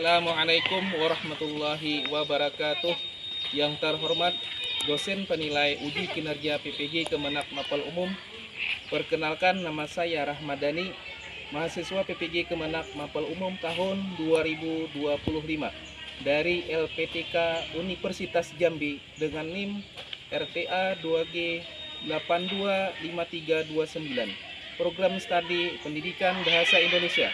Assalamualaikum warahmatullahi wabarakatuh. Yang terhormat dosen penilai uji kinerja PPG Kemenak Mapel Umum. Perkenalkan, nama saya Rahmadani, mahasiswa PPG Kemenak Mapel Umum tahun 2025 dari LPTK Universitas Jambi dengan NIM RTA 2G 825329, Program Studi Pendidikan Bahasa Indonesia.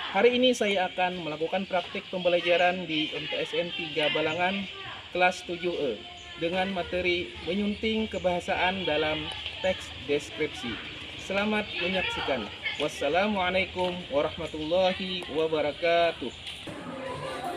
Hari ini saya akan melakukan praktik pembelajaran di MTSN 3 Balangan kelas 7E dengan materi menyunting kebahasaan dalam teks deskripsi. Selamat menyaksikan. Wassalamualaikum warahmatullahi wabarakatuh.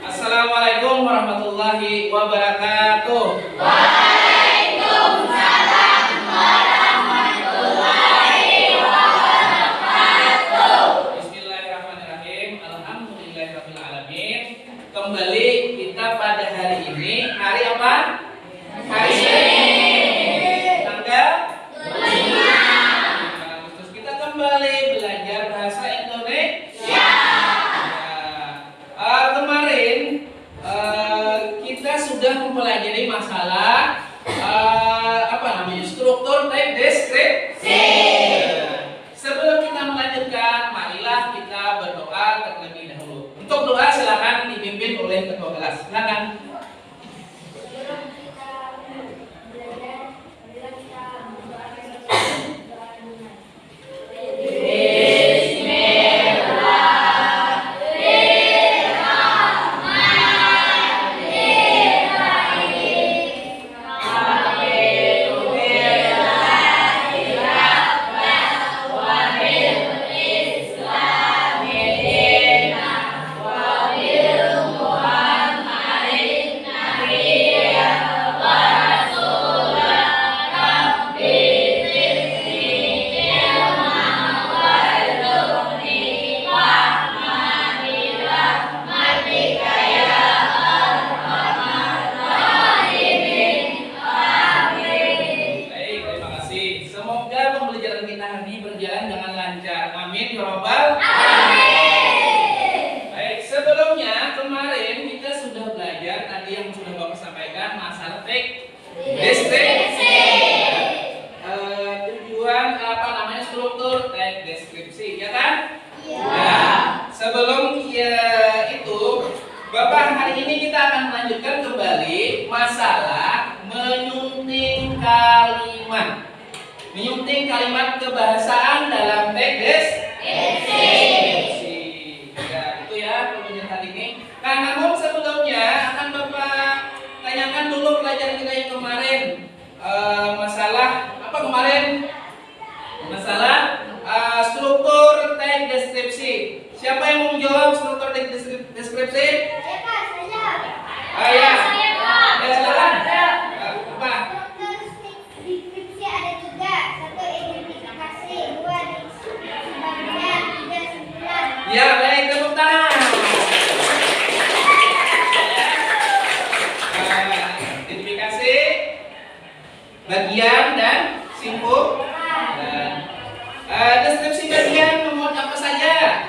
Assalamualaikum warahmatullahi wabarakatuh. Waalaikumsalam warahmatullahi wabarakatuh. Bismillahirrahmanirrahim. Alhamdulillahirabbil alamin. Kembali kita pada hari ini. Hari apa? Hari Senin. Tanggal 5 Agustus. Kita kembali belajar bahasa Indonesia. Kemarin kita sudah mempelajari masalah struktur teks deskripsi. Sebelum kita melanjutkan, marilah kita berdoa terlebih dahulu. Untuk doa silakan dipimpin oleh ketua kelas. Silakan. Menyunting kalimat kebahasaan dalam teks deskripsi. Ya, itu ya pembelajaran hari ini. Nah, namun sebelumnya akan Bapak tanyakan dulu pelajaran kita yang kemarin. Masalah apa kemarin? Masalah struktur teks deskripsi. Siapa yang mau menjawab struktur teks deskripsi? Saya. Ya, silakan. Apa? Ya, baik, tepuk tangan. Identifikasi, bagian dan simpul. Deskripsi bagian memuat apa saja?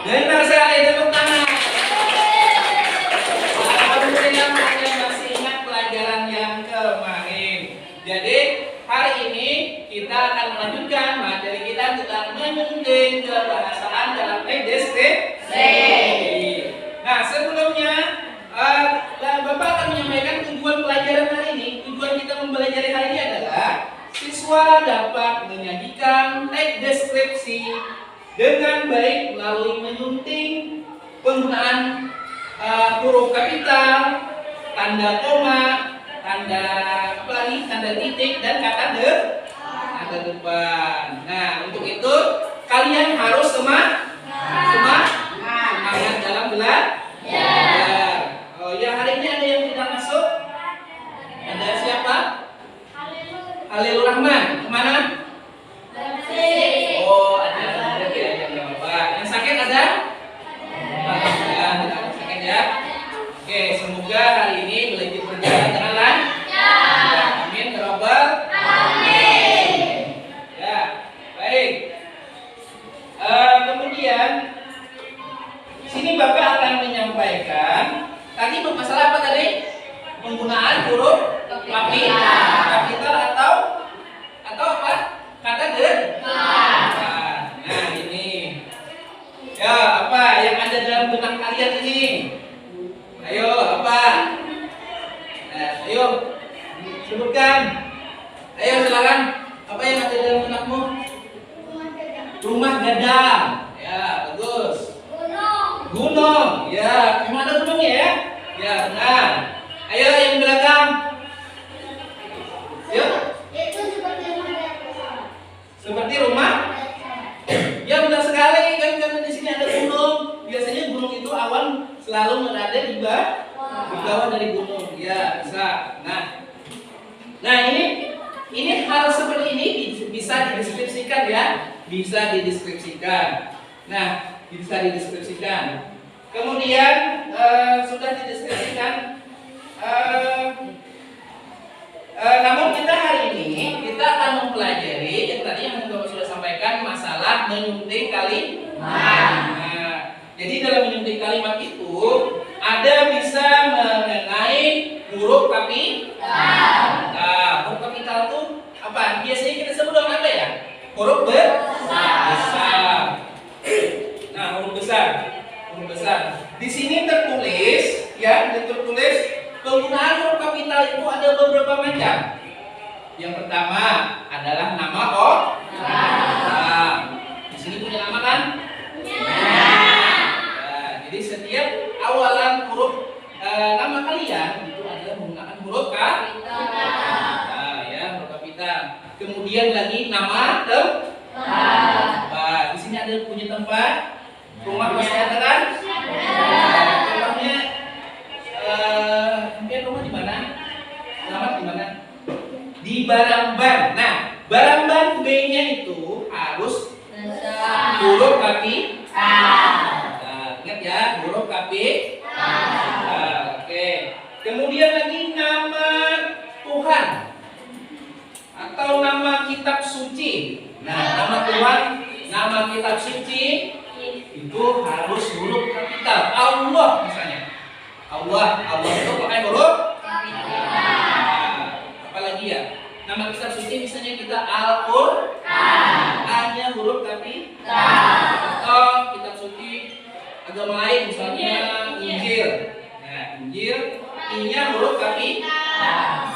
Benar sekali, tepuk tangan. Alhamdulillah kalian masih ingat pelajaran yang kemarin. Jadi hari ini kita akan melanjutkan materi kita tentang menyunting kebahasaan dalam teks deskripsi. Nah, sebelumnya Bapak akan menyampaikan tujuan pelajaran hari ini. Tujuan kita mempelajari hari ini adalah siswa dapat menyajikan teks deskripsi dengan baik melalui menyunting penggunaan huruf kapital, tanda koma, tanda titik dan kata depan. Nah, untuk itu kalian harus semangat dalam belajar. Oh ya, hari ini ada yang tidak masuk? Ada siapa? Halilur Rahman. Kemana? Oh, ada ya, Bapak. Yang sakit ada? Tidak sakit ya. Oke, semoga hari ini belajar berjalan dengan lancar. Kapital atau apa? Kata depan. Nah, ini. Ya, apa yang ada dalam benak kalian ini? Ayo, apa? Nah, ayo sebutkan. Ayo silakan. Apa yang ada dalam benakmu? Rumah gadang. Ya, bagus. Gunung. Ya, cuma ada gunungnya ya? Ya, benar. Ayo yang di belakang. Ya. Seperti rumah? Ya, benar sekali kan, karena di sini ada gunung. Biasanya gunung itu awan selalu berada di bawah dari gunung. Ya, bisa. Nah ini hal seperti ini bisa dideskripsikan ya, bisa dideskripsikan. Nah, bisa dideskripsikan. Kemudian sudah dideskripsikan. Namun kita hari ini kita akan mempelajari yang tadi yang Bapak sudah sampaikan masalah menyunting kalimat. Nah, jadi dalam menyunting kalimat itu ada bisa mengenai huruf kapital. Nah, huruf kapital itu apa? Biasanya kita sebut dengan apa ya? Huruf besar. Nah, huruf besar. Huruf besar. Di sini tertulis ya, tertulis penggunaan huruf kapital itu ada beberapa macam. Yang pertama adalah nama orang. Di sini punya nama kan? Nah, jadi setiap awalan huruf nama kalian itu adalah menggunakan huruf kapital. Nah, ya, huruf kapital. Kemudian lagi nama tempat. Di sini ada punya tempat. Rumah pasti ada kan? Rumahnya mungkin rumah di mana? Selamat di mana? Di Baramban. Nah, Baramban B-nya itu harus huruf kapital. Ingat ya, huruf kapital. Oke. Kemudian lagi nama Tuhan atau nama kitab suci. Nah, nama Tuhan, nama kitab suci itu harus huruf kapital. Allah misalnya. Allah itu pakai huruf kapital. Apalagi ya? Nama kitab suci misalnya kita Al-Qur'an. A-nya huruf kapital. Atau kitab suci agama lain misalnya Injil. Nah, Injil I-nya huruf kapital.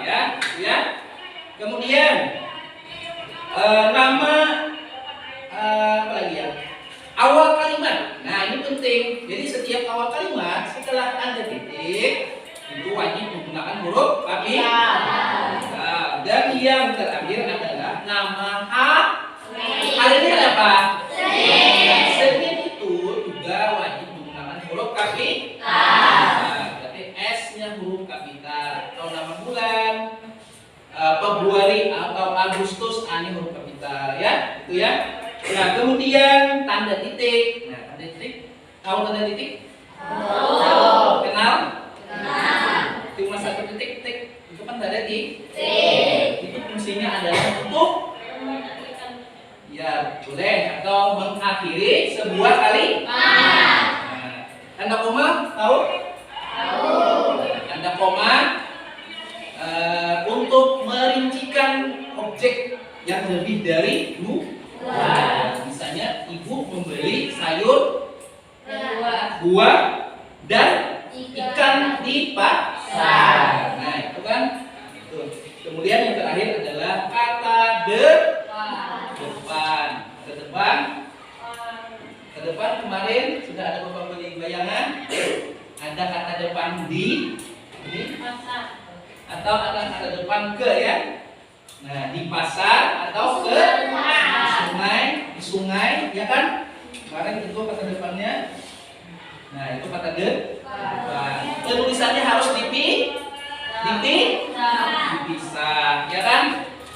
Ya. Kemudian nama apa lagi ya? Awal kalimat. Nah, ini penting. Jadi setiap awal kalimat setelah tanda titik itu wajib menggunakan huruf kapital. Dan yang terakhir adalah nama hari ini ada apa? Senin itu juga wajib menggunakan huruf kapital. Berarti S-nya huruf kapital. Atau nama bulan Februari atau Agustus, ini huruf kapital ya, itu ya. Nah, kemudian tanda titik. Nah, tanda titik. Tahu tanda titik? Tahu. Kenal? Cuma satu titik, itu kan tanda titik. Itu fungsinya adalah untuk ya, boleh atau mengakhiri sebuah kalimat. Nah, tanda koma tahu? Tanda koma untuk merincikan objek yang lebih dari dua. Misalnya ibu membeli sayur, buah, dan ikan di pasar. Nah, itu kan. Kemudian yang terakhir adalah kata depan. Ke depan kemarin sudah ada beberapa beli bayangan. Ada kata depan di atau ada kata depan ke ya. Nah, di pasar atau ke di sungai ya kan? Kemarin itu kata depannya. Nah, itu kata depan. Penulisannya harus dipisah ya kan?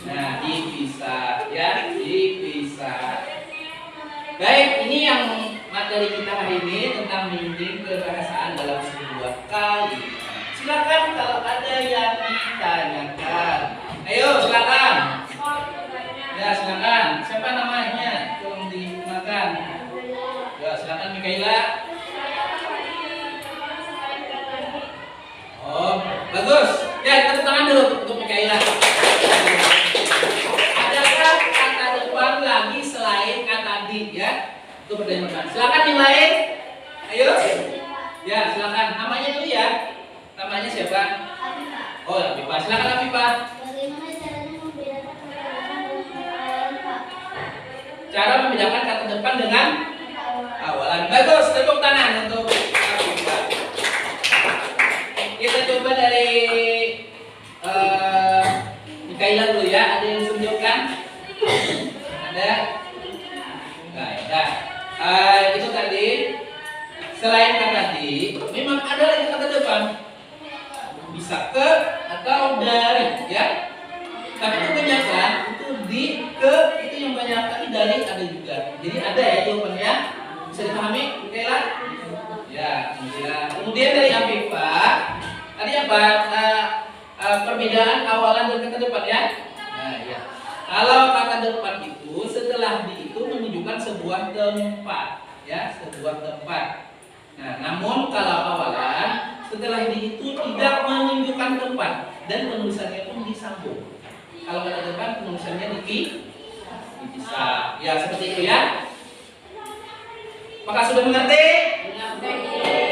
Nah, dipisah ya, dipisah. Baik, ini yang materi kita hari ini tentang menyunting kebahasaan dalam sebuah kalimat. Silakan kalau ada yang ditanyakan. Ayo silakan. Ya silakan. Siapa namanya? Tolong digunakan. Ya silakan Mikaela. Oh bagus. Ya tepuk tangan Ya, silakan. Namanya dulu ya. Namanya siapa? Oh, Afifah. Silakan Afifah. Bagaimana caranya membedakan kata depan dengan kata awalan, Pak? Cara membedakan kata depan dengan awalan. Bagus, tepuk tangan untuk Afifah. Kita coba dari Mikaela dulu ya. Ada yang tunjukkan? Ada? Enggak ada. Itu tadi. Selain kata di, memang ada lagi kata depan. Bisa ke atau dari, ya. Tapi kebanyakan itu di, ke, itu yang banyak. Tapi dari ada juga. Jadi ada ya jawabannya. Bisa dipahami, Mikaela? Ya, kemudian dari Afifah. Tadi apa? Perbedaan awalan dan kata depan ya. Nah, ya. Kalau kata depan itu setelah di itu menunjukkan sebuah tempat, ya, sebuah tempat. Nah, namun kalau awalan setelah di itu tidak menunjukkan tempat dan penulisannya pun disambung. Kalau kata depan penulisannya dipisah. Ya, seperti itu ya. Apakah sudah mengerti?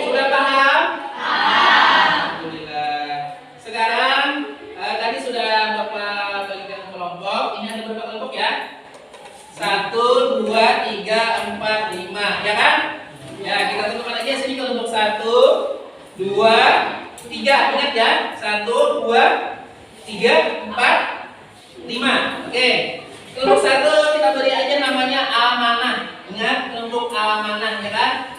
Sudah paham? Alhamdulillah. Sekarang tadi sudah Bapak bagikan kelompok. Ini ada berapa kelompok ya? 1, 2, 3, 4, 5, ya kan? Ya, kita tentukan aja sini kelompok 1, 2, 3. Ingat ya? 1, 2, 3, 4, 5. Oke. Kelompok 1 kita beri aja namanya amanah. Ingat kelompok amanah ya kan?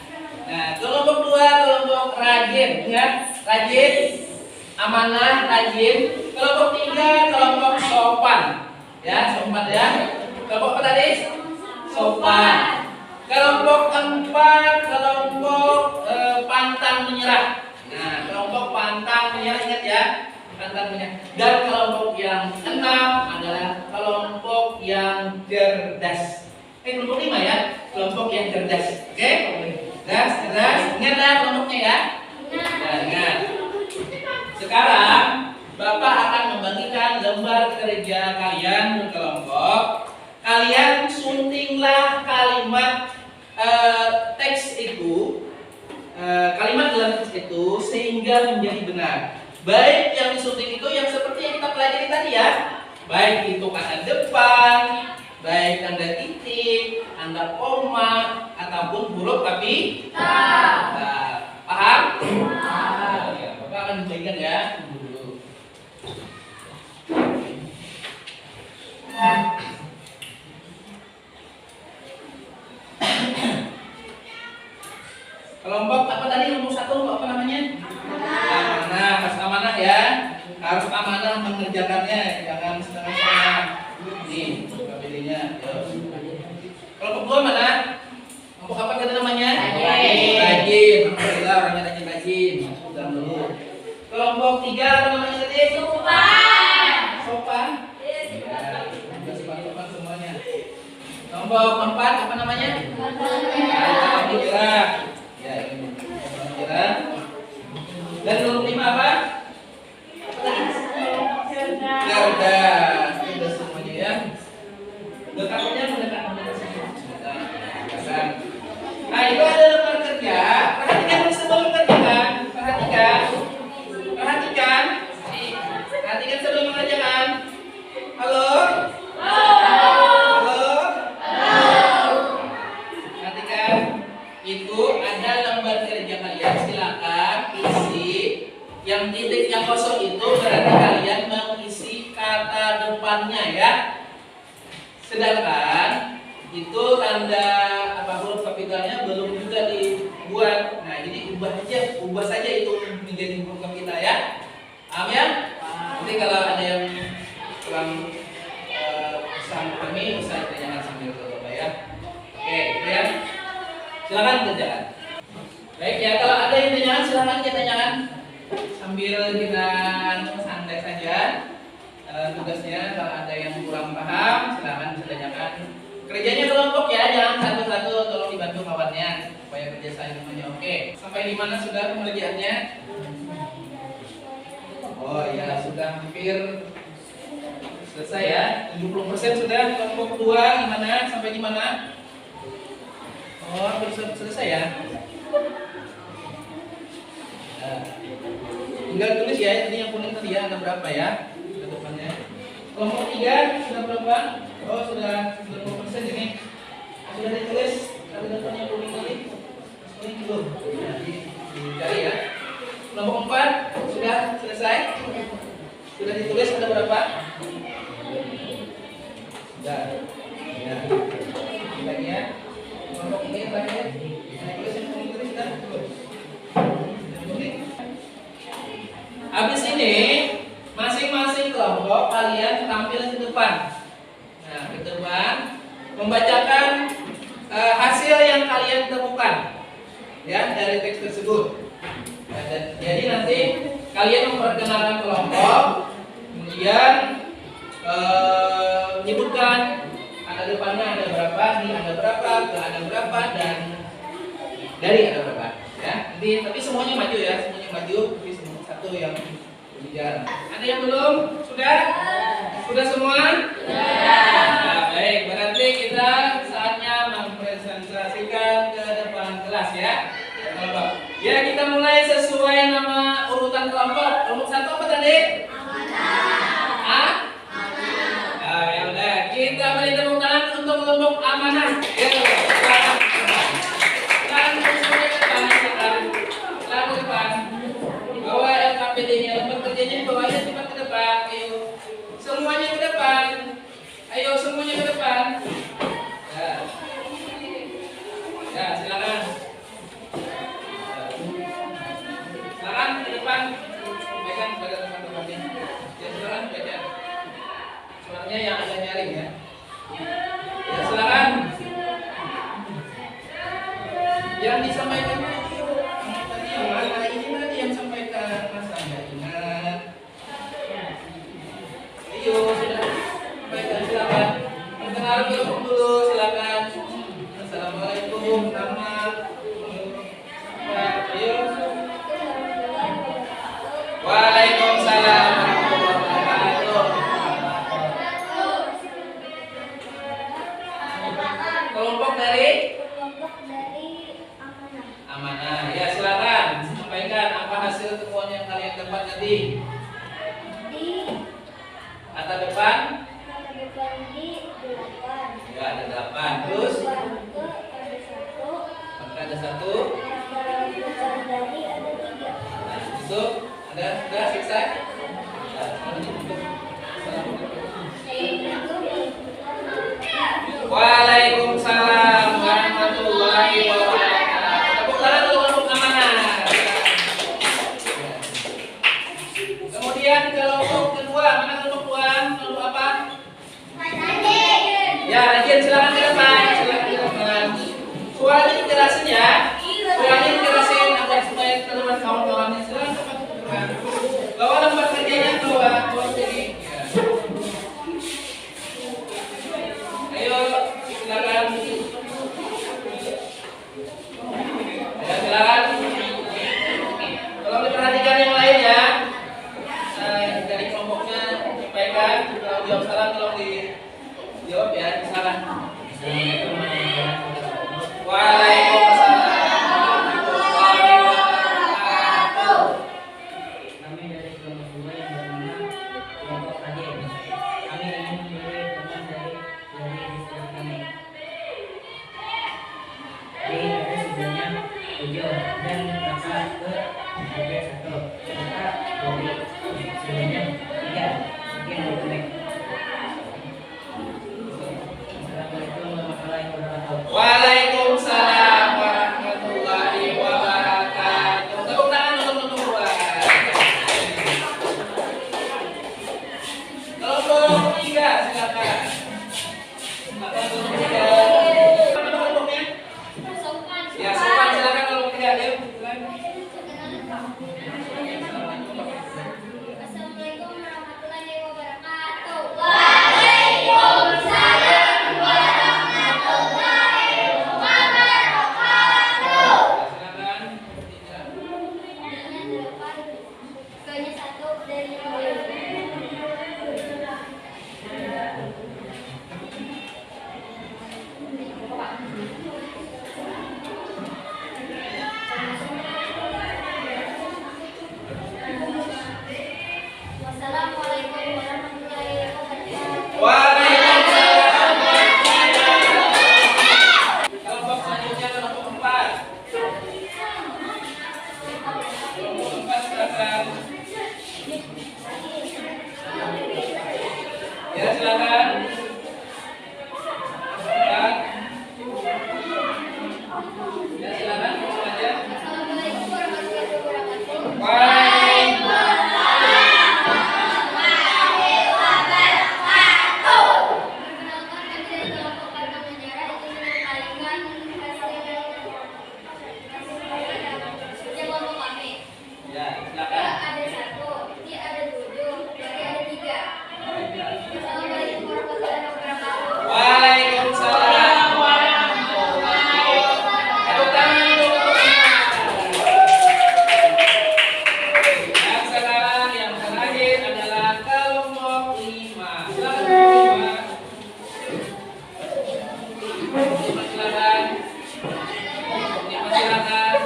Nah, kelompok 2 kelompok rajin. Ingat, rajin, amanah, rajin. Kelompok 3 kelompok sopan. Ya, sopan ya. Kelompok apa tadi? Sopan. Kelompok 4 kelompok pantang menyerah. Nah, kelompok pantang menyerah, ingat ya, pantang menyerah. Dan kelompok yang 6 adalah kelompok yang cerdas. Kelompok 5 ya, kelompok yang cerdas. Oke? Cerdas. Ingat kelompoknya ya. Nah, ingat. Sekarang Bapak akan membagikan lembar kerja kalian berkelompok. Kalian suntinglah kalimat teks itu, kalimat dalam teks itu sehingga menjadi benar. Baik yang disunting itu yang seperti yang kita pelajari tadi ya. Baik itu kata depan, baik tanda titik, tanda koma, ataupun huruf tapi paham? Ya, Bapak akan membagikan ya. Dulu. Kelompok apa tadi? Kelompok 1 apa namanya? Amanah. Harus amanah ya. Harus amanah mengerjakannya, jangan setengah-setengah. Nih, KPD-nya. Kelompok 2 mana? Kelompok apa tadi namanya? Rajin. Alhamdulillah orangnya rajin. Udah dulu. Kelompok 3 apa namanya tadi? Sopan. Ya, sopan semuanya. Kelompok 4 apa namanya? Alhamdulillah. Ya, ini pelajaran. Dan kelompok 5 apa? Cerdas. Cerdas semuanya ya. Dekatnya mendekat. Nah, itu ada lembar kerja. Perhatikan sebelum kerjakan. Perhatikan sebelum mengerjakan. Halo. Itu ada lembar kerja kalian, silakan isi. Yang titik yang kosong itu berarti kalian mengisi kata depannya ya. Sedangkan itu tanda huruf kapitalnya belum juga dibuat. Nah, jadi ubah saja itu menjadi huruf kapital ya. Paham ya? Nanti kalau ada yang kurang pesan kami bisa ditanyakan sambil coba ya. Oke, gitu ya. Silakan kerjakan. Baik ya, kalau ada yang tanyakan silakan kita tanyakan sambil kita santai saja. Tugasnya kalau ada yang kurang paham silakan ditanyakan. Kerjanya kelompok ya, jangan satu-satu, tolong dibantu kawannya supaya kerja semuanya oke. Sampai di mana sudah pengerjaannya? Oh ya, sudah hampir selesai ya. 70% sudah. Kelompok 2 gimana? Sampai di mana? Oh, hampir selesai ya. Nah, tinggal tulis ya, ini yang kuning tadi ya, ada berapa ya ke depannya. Kelompok 3 sudah berapa? Oh sudah 90% ini. Sudah ditulis ada depannya kuning tadi. Kuning belum. Nah, dicari ya. Kelompok 4 sudah selesai. Sudah ditulis ada berapa? Sudah. Ya. Lagi ya. Kelompok 3 yang terakhir. Saya tulis yang kuning tadi sudah. Habis ini masing-masing kelompok kalian tampil ke depan. Nah, ke depan membacakan hasil yang kalian temukan ya dari teks tersebut. Nah, jadi nanti kalian memperkenalkan kelompok, kemudian menyebutkan ada depannya ada berapa, ini ada berapa, ke ada berapa, dan dari ada berapa. Ya, nanti tapi semuanya maju ya, semuanya maju. Tapi satu yang berbicara. Ada yang belum? Sudah? Sudah semua? Nah, baik, berarti kita saatnya mempresentasikan ke depan kelas ya. Kelompok. Ya, kita mulai sesuai nama urutan kelompok. Kelompok 1 apa tadi? Amanah. Ah? Nah, ya udah. Kita beri tepuk tangan untuk kelompok amanah. Ya, silakan. Silakan semuanya ke depan. Silakan ke depan. Bawa LKPD-nya, lembar kerjanya bawanya cepat ke depan. Ayo, semuanya ke depan. Ayo, semuanya ke depan. Ya, ya silakan. Silakan ke depan. Pegang pada teman-temannya. Ya silakan baca. Suaranya yang agak nyaring ya. Ya silakan. Yang disampaikan tadi yang mana ini tadi yang sampaikan Mas Anda ingat. Ayo sudah sampaikan silakan. Perkenalkan dulu silakan. Assalamualaikum nama. Ayo. Waalaikumsalam warahmatullahi wabarakatuh. Kelompok dari Amanah. Ya silakan sampaikan apa hasil temuan yang kalian dapat tadi. Di Kata depan. kata depan di 8. Ya ada 8. Terus Ada 1. maka ada 1. Kata besar dari ada 3. Nah, itu ada sudah selesai. Waalaikumsalam warahmatullahi wabarakatuh. Tepuk tangan untuk kelompok amanah. Kemudian kelompok kedua, mana kelompok 2? Kelompok apa? Ya, rajin silakan ke depan. Silakan ke depan. Suaranya dijelasin ya. Suaranya dijelasin agar supaya teman kawan-kawannya silakan ke depan. Bawa lembar kerjanya bawa sini. Ayo silakan. Ya silakan. Tolong diperhatikan yang lain ya. Dari kelompoknya sampaikan. Kalau jawab salah tolong dijawab ya. Silakan. Waalaikumsalam warahmatullahi wabarakatuh. Kami dari kelompok 2 yang bernama kelompok Adil. Kami ingin memilih teman dari distrik kami. D dari sebelumnya 7 dan maka ke ada 1 maka dari sebelumnya 3. Sekian dari kami. Assalamualaikum warahmatullahi wabarakatuh. Waalaikumsalam warahmatullahi wabarakatuh. Tepuk tangan untuk kelompok 2. Kelompok 3 silakan. Silakan kelompok 3. Mana kelompoknya? Ya, sopan silakan kelompok 3. Ayo, silakan. Assalamualaikum warahmatullahi wabarakatuh. Silakan. D-nya 8. K-nya 1 dari 5. Ya, silakan. Ya, silakan langsung aja. Assalamualaikum warahmatullahi wabarakatuh. Perkenalkan, kami dari kelompok Kartu Menjara ingin menyampaikan hasil kelompok kami. Ya, K silakan. ada 1, I ada 7, berarti ada 3. Assalamualaikum warahmatullahi wabarakatuh. Waalaikumsalam warahmatullahi wabarakatuh. Tepuk tangan dulu untuk semuanya. Yang sekarang yang terakhir adalah kelompok 5. Silakan kelompok 5. Silakan. Silakan.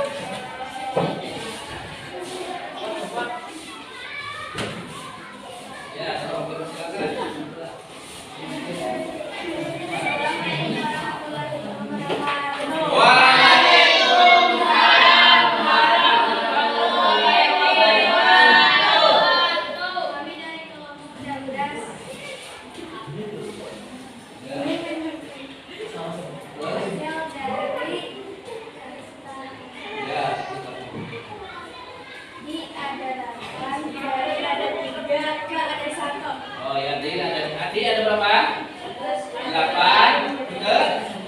Ya, silakan. Kami dari kelompok 13. Hasil dari Ya. I ada 8, dari ada 3, K ada 1. Oh ya, tadi ada berapa? 8 ke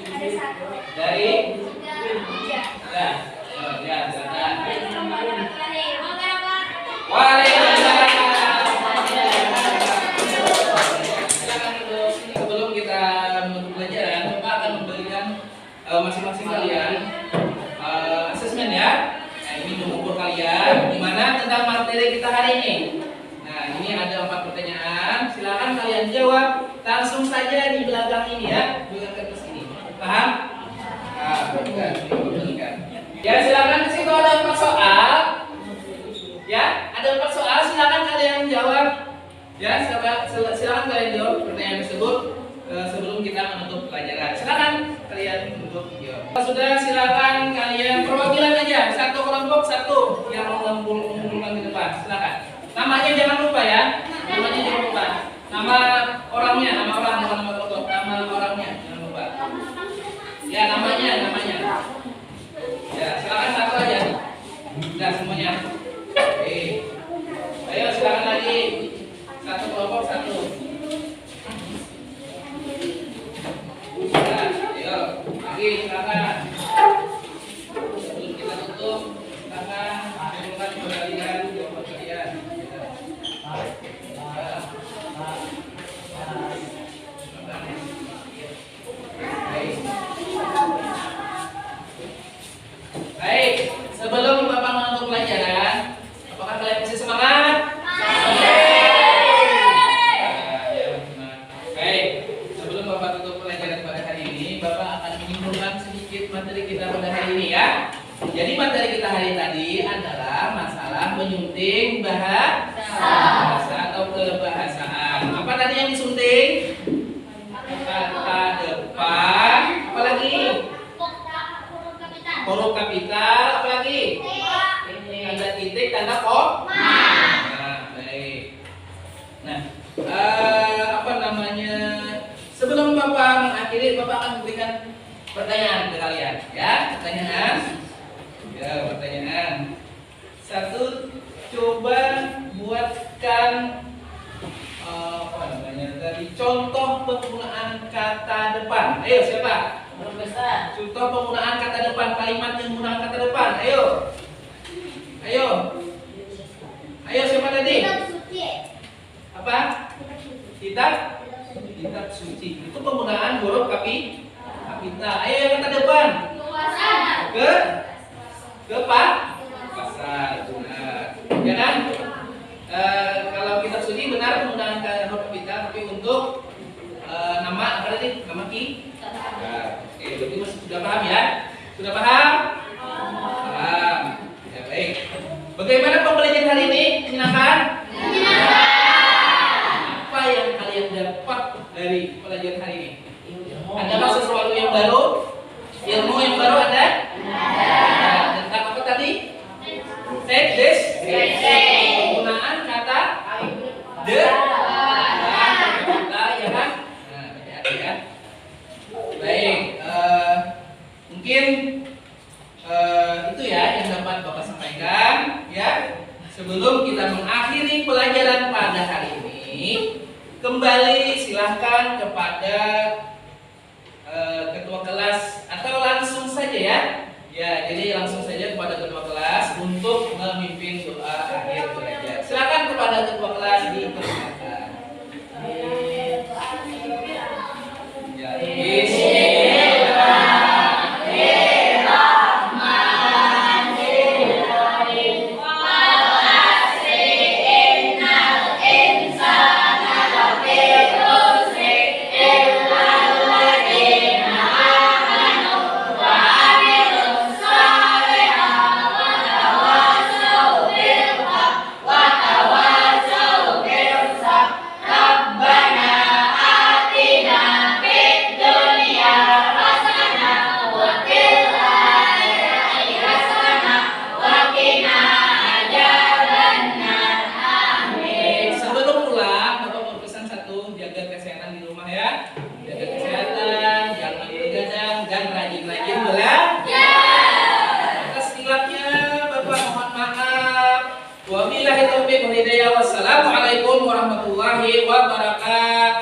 Ada 1, dari 3. ya. Oh, ya, silakan. Waalaikumsalam. Waalaikumsalam. Silakan duduk sini. Sebelum kita menutup pelajaran, Bapak akan memberikan masing-masing kalian asesmen ya. Nah, ini mengukur kalian gimana tentang materi kita hari ini. Nah, ini ada 4 pertanyaan. Silakan kalian jawab langsung saja di belakang ini ya, belakang kertas ini. Paham? Nah, berikan. Ya, silakan di situ ada 4 soal. Ya, ada 4 soal. Silakan kalian jawab. Ya, silakan kalian jawab pertanyaan tersebut sebelum kita menutup pelajaran. Silakan kalian untuk jawab. Sudah, silakan kalian perwakilan aja. Satu kelompok satu yang mengumpulkan di depan. Silakan. Namanya jangan lupa ya. Namanya jangan lupa. Nama orangnya, nama orang, bukan nama kelompok. Nama orangnya jangan lupa. Ya, namanya. Ya, silakan satu aja. Sudah semuanya. Oke. Ayo silakan lagi. Satu kelompok satu. Ya, ayo. Lagi silakan. Sebelum kita tutup, silakan kumpulkan kalian jawaban kalian. Baik, sebelum Bapak menutup pelajaran, apakah kalian masih semangat? Baik, sebelum Bapak tutup pelajaran pada hari ini, Bapak akan menyimpulkan sedikit materi kita pada hari ini ya. Jadi materi kita hari tadi adalah masalah menyunting bahasa atau kebahasaan. Apa tadi yang disunting? Kata depan, apalagi? Huruf kapital, apalagi? Tanda titik, tanda koma. Nah, baik. Nah, apa namanya? Sebelum Bapak mengakhiri, Bapak akan memberikan pertanyaan ke kalian, ya. Pertanyaan. Ya, pertanyaan. Satu, coba buatkan apa namanya tadi? Contoh penggunaan kata depan. Ayo, siapa? Contoh penggunaan kata depan, kalimat yang menggunakan kata depan. Ayo. Ayo, siapa tadi? Apa? Kitab suci. Itu penggunaan huruf kapital. Ayo yang kata depan. Pasal. Benar. Ya kan? Kalau kitab suci benar penggunaan huruf kapital, tapi untuk nama apa tadi? Nama Nah, oke, berarti masih sudah paham ya? Sudah paham? Paham. Ya, baik. Bagaimana pembelajaran hari ini? Menyenangkan? Apa yang kalian dapat dari pelajaran hari ini? Adakah sesuatu yang baru? Ilmu yang baru ada? Tentang apa tadi? Penggunaan kata kata Kembali silahkan kepada ketua kelas atau langsung saja ya. Ya, jadi langsung saja kepada ketua kelas untuk memimpin doa akhir belajar. Silakan kepada ketua kelas dipersilakan. Ya, sebelum pulang, Bapak berpesan satu, jaga kesehatan di rumah ya. Jaga kesehatan, jangan begadang, dan rajin-rajin belajar. Atas hilangnya Bapak mohon maaf. Wabillahi taufiq wal hidayah. Wassalamualaikum warahmatullahi wabarakatuh.